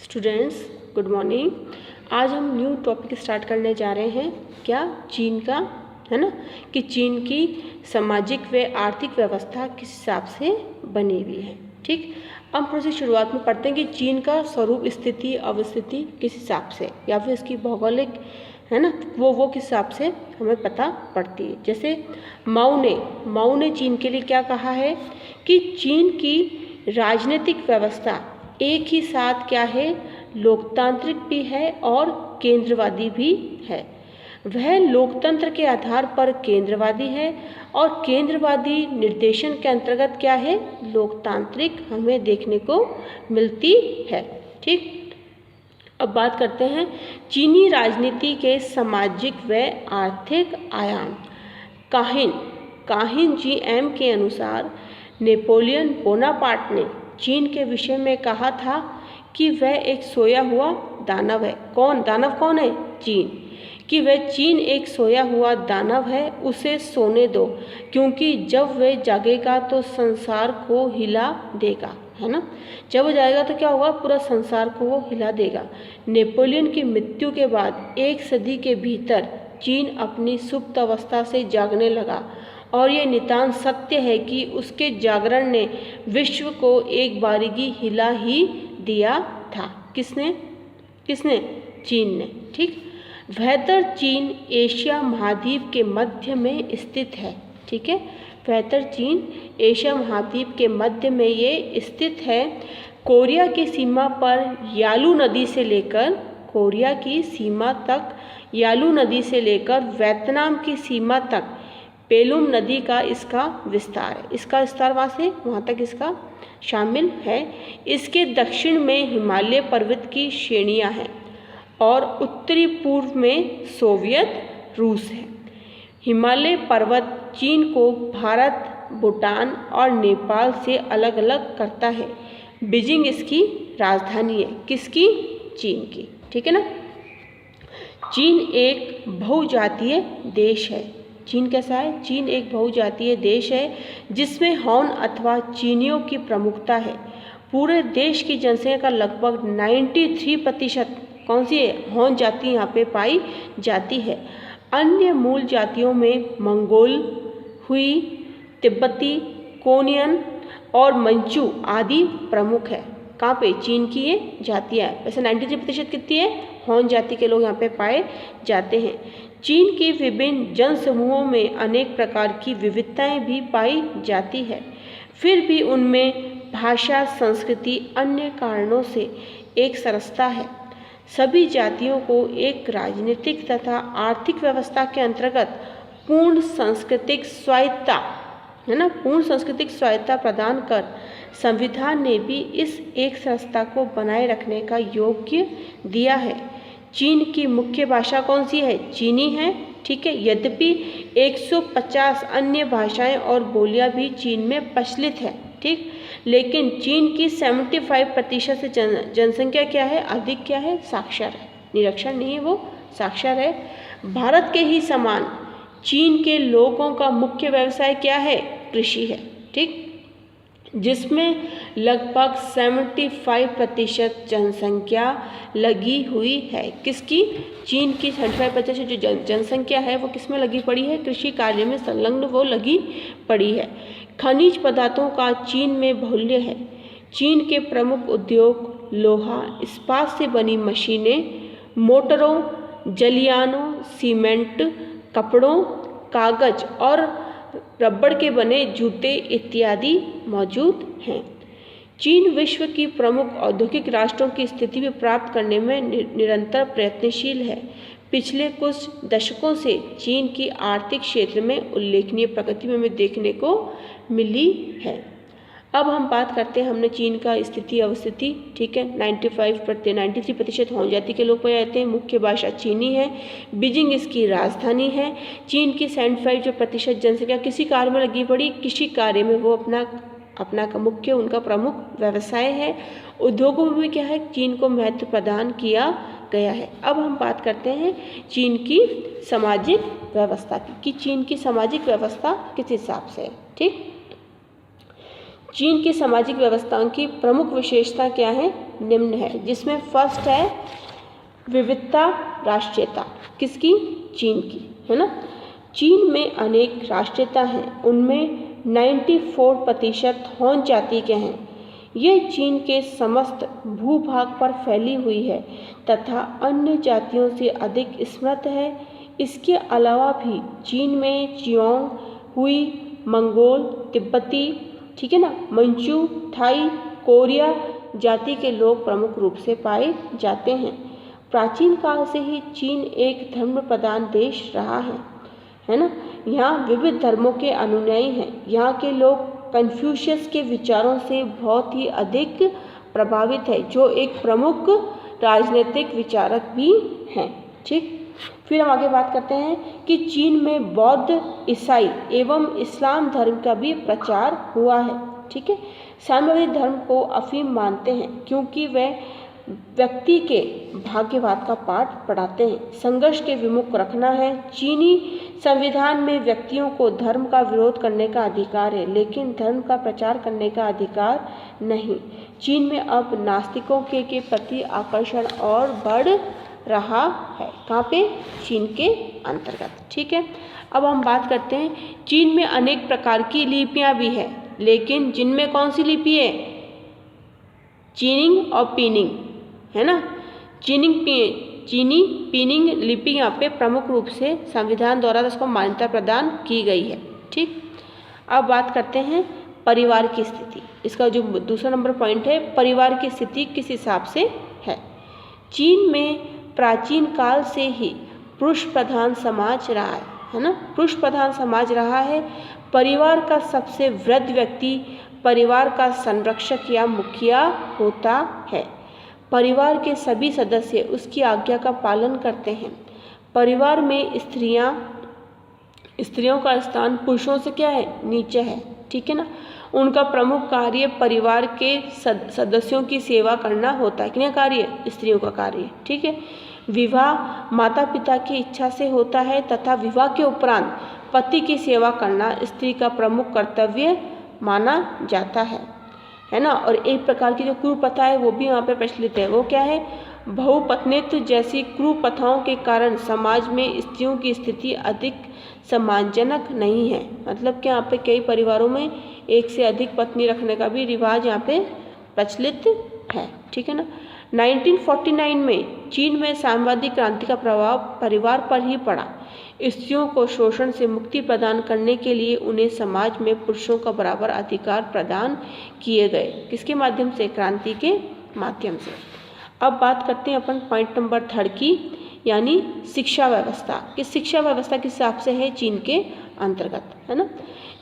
Students good morning. आज हम new topic start करने जा रहे हैं। क्या? चीन का, है ना, कि चीन की सामाजिक व आर्थिक व्यवस्था किस हिसाब से बनी हुई है। ठीक, अब थोड़ी सी शुरुआत में पढ़ते हैं कि चीन का स्वरूप, स्थिति, अवस्थिति किस हिसाब से, या फिर इसकी भौगोलिक, है ना, वो किस हिसाब से हमें पता पड़ती है। जैसे माओ ने चीन के लिए क्या कहा है कि चीन की राजनीतिक व्यवस्था एक ही साथ क्या है, लोकतांत्रिक भी है और केंद्रवादी भी है। वह लोकतंत्र के आधार पर केंद्रवादी है और केंद्रवादी निर्देशन के अंतर्गत क्या है, लोकतांत्रिक हमें देखने को मिलती है। ठीक, अब बात करते हैं चीनी राजनीति के सामाजिक व आर्थिक आयाम। काहिन GM के अनुसार नेपोलियन बोनापार्ट ने चीन के विषय में कहा था कि वह एक सोया हुआ दानव है। दानव कौन है? चीन। कि वह चीन एक सोया हुआ दानव है, उसे सोने दो, क्योंकि जब वह जागेगा तो संसार को हिला देगा, है ना। जब वो जाएगा तो क्या होगा, पूरा संसार को वो हिला देगा। नेपोलियन की मृत्यु के बाद 1 सदी के भीतर चीन अपनी सुप्त अवस्था से जागने लगा और ये नितांत सत्य है कि उसके जागरण ने विश्व को एक बारीगी हिला ही दिया था। किसने? चीन ने। ठीक, बेहतर चीन एशिया महाद्वीप के मध्य में स्थित है। ठीक है, बेहतर चीन एशिया महाद्वीप के मध्य में ये स्थित है। कोरिया की सीमा पर यालू नदी से लेकर वियतनाम की सीमा तक पेलुम नदी का इसका विस्तार है। इसका विस्तार वहाँ तक इसका शामिल है। इसके दक्षिण में हिमालय पर्वत की श्रेणियाँ हैं और उत्तरी पूर्व में सोवियत रूस है। हिमालय पर्वत चीन को भारत, भूटान और नेपाल से अलग अलग करता है। बीजिंग इसकी राजधानी है। किसकी? चीन की। ठीक है ना। चीन एक बहुजातीय देश है। चीन कैसा है? चीन एक बहुजातीय देश है जिसमें हॉन अथवा चीनियों की प्रमुखता है। पूरे देश की जनसंख्या का लगभग 93% कौन सी है? हॉन जाति यहाँ पे पाई जाती है। अन्य मूल जातियों में मंगोल, हुई, तिब्बती, कोनियन और मंचू आदि प्रमुख है। कहाँ पे? चीन की ये जातियाँ है। वैसे 93% कितनी है? हॉन जाति के लोग यहाँ पे पाए जाते हैं। चीन की विभिन्न जनसमूहों में अनेक प्रकार की विविधताएं भी पाई जाती है, फिर भी उनमें भाषा, संस्कृति, अन्य कारणों से एक सरसता है। सभी जातियों को एक राजनीतिक तथा आर्थिक व्यवस्था के अंतर्गत पूर्ण सांस्कृतिक स्वायत्तता, है ना, पूर्ण सांस्कृतिक स्वायत्तता प्रदान कर संविधान ने भी इस एक सरसता को बनाए रखने का योग्य दिया है। चीन की मुख्य भाषा कौन सी है? चीनी है। ठीक है, यद्यपि 150 अन्य भाषाएं और बोलियां भी चीन में प्रचलित है। ठीक, लेकिन चीन की 75% से जनसंख्या क्या है? अधिक क्या है? साक्षर है। निरक्षर नहीं है, वो साक्षर है। भारत के ही समान चीन के लोगों का मुख्य व्यवसाय क्या है? कृषि है। ठीक, जिसमें लगभग 75% जनसंख्या लगी हुई है। किसकी? चीन की 75% जो जनसंख्या है वो किस में लगी पड़ी है? कृषि कार्य में संलग्न वो लगी पड़ी है। खनिज पदार्थों का चीन में बाहुल्य है। चीन के प्रमुख उद्योग लोहा, इस्पात से बनी मशीनें, मोटरों, जलयानों, सीमेंट, कपड़ों, कागज और रबड़ के बने जूते इत्यादि मौजूद हैं। चीन विश्व की प्रमुख औद्योगिक राष्ट्रों की स्थिति में प्राप्त करने में निरंतर प्रयत्नशील है। पिछले कुछ दशकों से चीन की आर्थिक क्षेत्र में उल्लेखनीय प्रगति में हमें देखने को मिली है। अब हम बात करते हैं, हमने चीन का स्थिति, अवस्थिति, ठीक है, 93% हॉन जाति के लोग पाए जाते हैं। मुख्य भाषा चीनी है। बीजिंग इसकी राजधानी है। चीन की 75% जनसंख्या किसी कार्य में लगी पड़ी? कृषि कार्य में वो अपना का मुख्य उनका प्रमुख व्यवसाय है। उद्योगों में भी क्या है? चीन को महत्व प्रदान किया गया है। अब हम बात करते हैं चीन की सामाजिक व्यवस्था की, कि चीन की सामाजिक व्यवस्था किस हिसाब से है। ठीक, चीन की सामाजिक व्यवस्थाओं की प्रमुख विशेषता क्या है? निम्न है, जिसमें फर्स्ट है विविधता राष्ट्रीयता, किसकी? चीन की, है ना। चीन में अनेक राष्ट्रीयता हैं, उनमें 94% होन जाति के हैं। यह चीन के समस्त भूभाग पर फैली हुई है तथा अन्य जातियों से अधिक समृद्ध है। इसके अलावा भी चीन में चियोंग, हुई, मंगोल, तिब्बती, ठीक है ना, मंचू, थाई, कोरिया जाति के लोग प्रमुख रूप से पाए जाते हैं। प्राचीन काल से ही चीन एक धर्म प्रधान देश रहा है ना। यहाँ विविध धर्मों के अनुयायी हैं। यहाँ के लोग कन्फ्यूशियस के विचारों से बहुत ही अधिक प्रभावित है, जो एक प्रमुख राजनीतिक विचारक भी हैं। ठीक, फिर हम आगे बात करते हैं कि चीन में बौद्ध, ईसाई एवं इस्लाम धर्म का भी प्रचार हुआ है। ठीक है, साम्यवादी धर्म को अफीम मानते हैं क्योंकि वह व्यक्ति के भाग्यवाद का पाठ पढ़ाते हैं। संघर्ष के विमुख रखना है। चीनी संविधान में व्यक्तियों को धर्म का विरोध करने का अधिकार है, लेकिन धर्म का प्रचार करने का अधिकार नहीं। चीन में अब नास्तिकों के प्रति आकर्षण और बढ़ रहा है। कहाँ पे? चीन के अंतर्गत। ठीक है, अब हम बात करते हैं चीन में अनेक प्रकार की लिपियाँ भी है, लेकिन जिनमें कौन सी लिपि है? चीनिंग और पीनिंग, है ना। चीनी पीनिंग लिपि यहाँ पे प्रमुख रूप से संविधान द्वारा इसको मान्यता प्रदान की गई है। ठीक, अब बात करते हैं परिवार की स्थिति। इसका जो दूसरा नंबर पॉइंट है, परिवार की स्थिति किस हिसाब से है। चीन में प्राचीन काल से ही पुरुष प्रधान समाज रहा है ना। पुरुष प्रधान समाज रहा है। परिवार का सबसे वृद्ध व्यक्ति परिवार का संरक्षक या मुखिया होता है। परिवार के सभी सदस्य उसकी आज्ञा का पालन करते हैं। परिवार में स्त्रियों का स्थान पुरुषों से क्या है? नीचे है। ठीक है ना। उनका प्रमुख कार्य परिवार के सदस्यों की सेवा करना होता है। किन कार्य? स्त्रियों का कार्य। ठीक है। विवाह माता पिता की इच्छा से होता है तथा विवाह के उपरांत पति की सेवा करना स्त्री का प्रमुख कर्तव्य माना जाता है ना। और एक प्रकार की जो कुप्रथा है वो भी यहाँ पे प्रचलित है। वो क्या है? बहुपत्नित्व जैसी कुप्रथाओं के कारण समाज में स्त्रियों की स्थिति अधिक सम्मानजनक नहीं है। मतलब कि यहाँ पे कई परिवारों में एक से अधिक पत्नी रखने का भी रिवाज यहाँ पे प्रचलित है। ठीक है ना। 1949 में चीन में साम्यवादी क्रांति का प्रभाव परिवार पर ही पड़ा। स्त्रियों को शोषण से मुक्ति प्रदान करने के लिए उन्हें समाज में पुरुषों का बराबर अधिकार प्रदान किए गए। किसके माध्यम से? क्रांति के माध्यम से। अब बात करते हैं अपन पॉइंट नंबर 3 की, यानी शिक्षा व्यवस्था। कि शिक्षा व्यवस्था किस हिसाब से है चीन के अंतर्गत, है ना।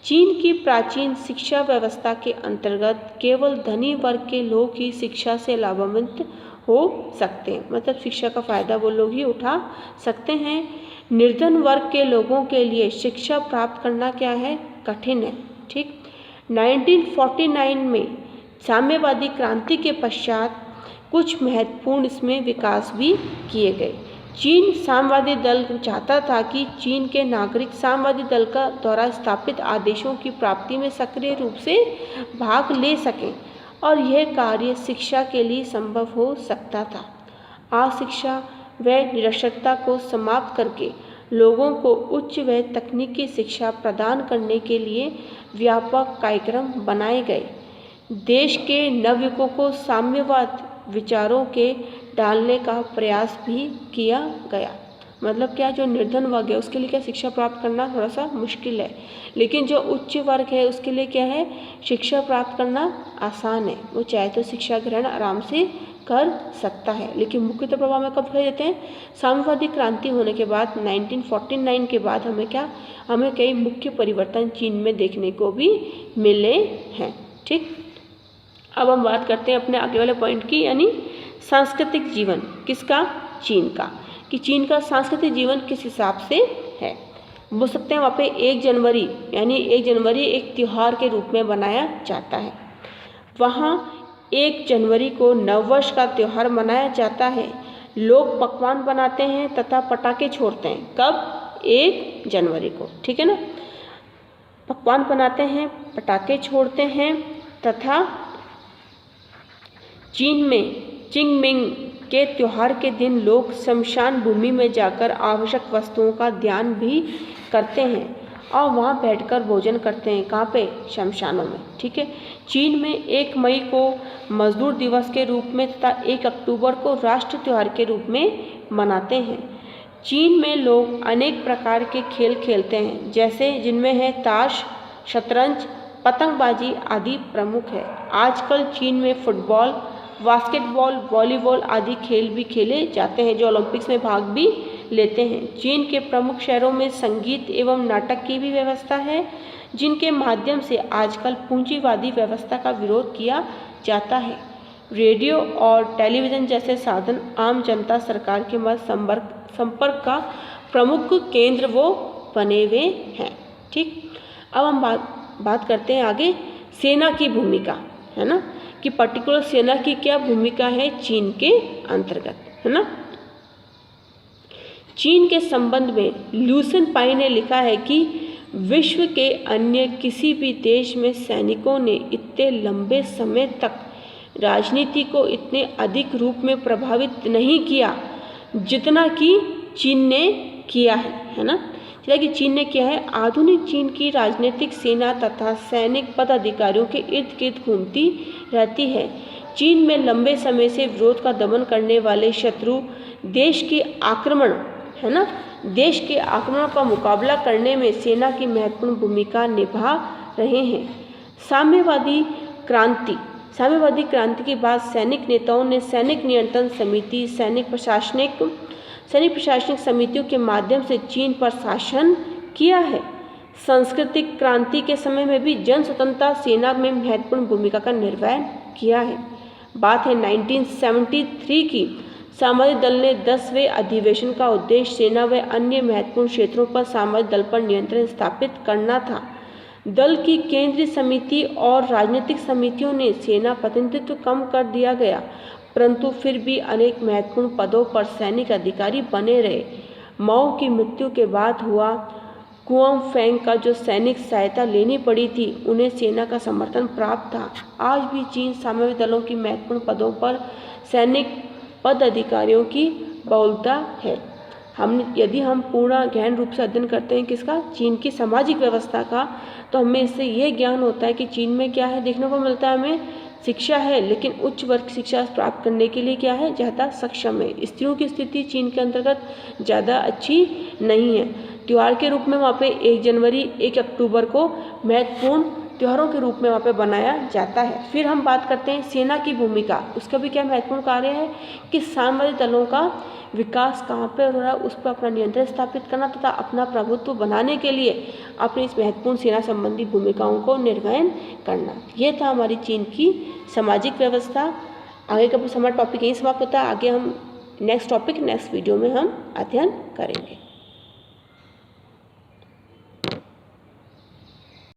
चीन की प्राचीन शिक्षा व्यवस्था के अंतर्गत केवल धनी वर्ग के लोग ही शिक्षा से लाभान्वित हो सकते हैं। मतलब शिक्षा का फायदा वो लोग ही उठा सकते हैं। निर्धन वर्ग के लोगों के लिए शिक्षा प्राप्त करना क्या है? कठिन है। ठीक। 1949 में साम्यवादी क्रांति के पश्चात कुछ महत्वपूर्ण इसमें विकास भी किए गए। चीन साम्यवादी दल चाहता था कि चीन के नागरिक साम्यवादी दल का द्वारा स्थापित आदेशों की प्राप्ति में सक्रिय रूप से भाग ले सकें और यह कार्य शिक्षा के लिए संभव हो सकता था। अशिक्षा व निरक्षरता को समाप्त करके लोगों को उच्च व तकनीकी शिक्षा प्रदान करने के लिए व्यापक कार्यक्रम बनाए गए। देश के नवयुवकों को साम्यवाद विचारों के डालने का प्रयास भी किया गया। मतलब क्या, जो निर्धन वर्ग है उसके लिए क्या शिक्षा प्राप्त करना थोड़ा सा मुश्किल है, लेकिन जो उच्च वर्ग है उसके लिए क्या है? शिक्षा प्राप्त करना आसान है। वो चाहे तो शिक्षा ग्रहण आराम से कर सकता है। लेकिन मुख्यतः प्रभाव में कब दिखाई देते हैं? साम्यवादी क्रांति होने के बाद 1949 के बाद हमें कई मुख्य परिवर्तन चीन में देखने को भी मिले हैं। ठीक। अब हम बात करते हैं अपने आगे वाले पॉइंट की, यानी सांस्कृतिक जीवन। किसका? चीन का। कि चीन का सांस्कृतिक जीवन किस हिसाब से है। बोल सकते हैं वहाँ पे 1 जनवरी यानी 1 जनवरी एक त्यौहार के रूप में बनाया जाता है। वहाँ 1 जनवरी को नववर्ष का त्यौहार मनाया जाता है। लोग पकवान बनाते हैं तथा पटाखे छोड़ते हैं। कब? 1 जनवरी को। ठीक है ना। पकवान बनाते हैं, पटाखे छोड़ते हैं तथा चीन में चिंगमिंग के त्योहार के दिन लोग शमशान भूमि में जाकर आवश्यक वस्तुओं का ध्यान भी करते हैं और वहाँ बैठकर भोजन करते हैं। कहाँ पे? शमशानों में। ठीक है। चीन में 1 मई को मजदूर दिवस के रूप में तथा 1 अक्टूबर को राष्ट्र त्योहार के रूप में मनाते हैं। चीन में लोग अनेक प्रकार के खेल खेलते हैं, जैसे जिनमें है ताश, शतरंज, पतंगबाजी आदि प्रमुख है। आजकल चीन में फुटबॉल, बास्केटबॉल, वॉलीबॉल आदि खेल भी खेले जाते हैं, जो ओलंपिक्स में भाग भी लेते हैं। चीन के प्रमुख शहरों में संगीत एवं नाटक की भी व्यवस्था है, जिनके माध्यम से आजकल पूंजीवादी व्यवस्था का विरोध किया जाता है। रेडियो और टेलीविज़न जैसे साधन आम जनता सरकार के मध्य संपर्क का प्रमुख केंद्र वो बने हुए हैं। ठीक। अब हम बात करते हैं आगे सेना की भूमिका, है ना, कि पर्टिकुलर सेना की क्या भूमिका है चीन के अंतर्गत, है ना। चीन के संबंध में ल्यूसन पाई ने लिखा है कि विश्व के अन्य किसी भी देश में सैनिकों ने इतने लंबे समय तक राजनीति को इतने अधिक रूप में प्रभावित नहीं किया जितना कि चीन ने किया है ना। जितना कि चीन ने किया है। आधुनिक चीन की राजनीतिक सेना तथा सैनिक पदाधिकारियों के इर्द गिर्द घूमती रहती है। चीन में लंबे समय से विरोध का दमन करने वाले शत्रु देश के आक्रमण, है ना, देश के आक्रमण का मुकाबला करने में सेना की महत्वपूर्ण भूमिका निभा रहे हैं। साम्यवादी क्रांति के बाद सैनिक नेताओं ने सैनिक नियंत्रण समिति, सैनिक प्रशासनिक समितियों के माध्यम से चीन पर शासन किया है। सांस्कृतिक क्रांति के समय में भी जन स्वतंत्रता सेना में महत्वपूर्ण भूमिका का निर्वहन किया है। बात है 1973 की। सामरिक दल ने 10वें अधिवेशन का उद्देश्य सेना व अन्य महत्वपूर्ण क्षेत्रों पर सामरिक दल पर नियंत्रण स्थापित करना था। दल की केंद्रीय समिति और राजनीतिक समितियों ने सेना प्रतिनिधित्व कम कर दिया गया, परंतु फिर भी अनेक महत्वपूर्ण पदों पर सैनिक अधिकारी बने रहे। माओ की मृत्यु के बाद हुआ कुओमफेंग का जो सैनिक सहायता लेनी पड़ी थी, उन्हें सेना का समर्थन प्राप्त था। आज भी चीन सामरिक दलों की महत्वपूर्ण पदों पर सैनिक पद अधिकारियों की बहुलता है। यदि हम पूर्ण गहन रूप से अध्ययन करते हैं किसका? चीन की सामाजिक व्यवस्था का, तो हमें इससे ये ज्ञान होता है कि चीन में क्या है देखने को मिलता है, हमें शिक्षा है, लेकिन उच्च वर्ग शिक्षा प्राप्त करने के लिए क्या है, ज़्यादा सक्षम है। स्त्रियों की स्थिति चीन के अंतर्गत ज़्यादा अच्छी नहीं है। त्यौहार के रूप में वहाँ पे 1 जनवरी 1 अक्टूबर को महत्वपूर्ण त्योहारों के रूप में वहाँ पे बनाया जाता है। फिर हम बात करते हैं सेना की भूमिका। उसका भी क्या महत्वपूर्ण कार्य है कि सामरिक दलों का विकास कहाँ पर हो रहा है, उस पर अपना नियंत्रण स्थापित करना तथा अपना प्रभुत्व बनाने के लिए अपनी इस महत्वपूर्ण सेना संबंधी भूमिकाओं को निर्वहन करना। ये था हमारी चीन की सामाजिक व्यवस्था। आगे का हमारा टॉपिक यही समाप्त होता है। आगे हम नेक्स्ट वीडियो में हम अध्ययन करेंगे।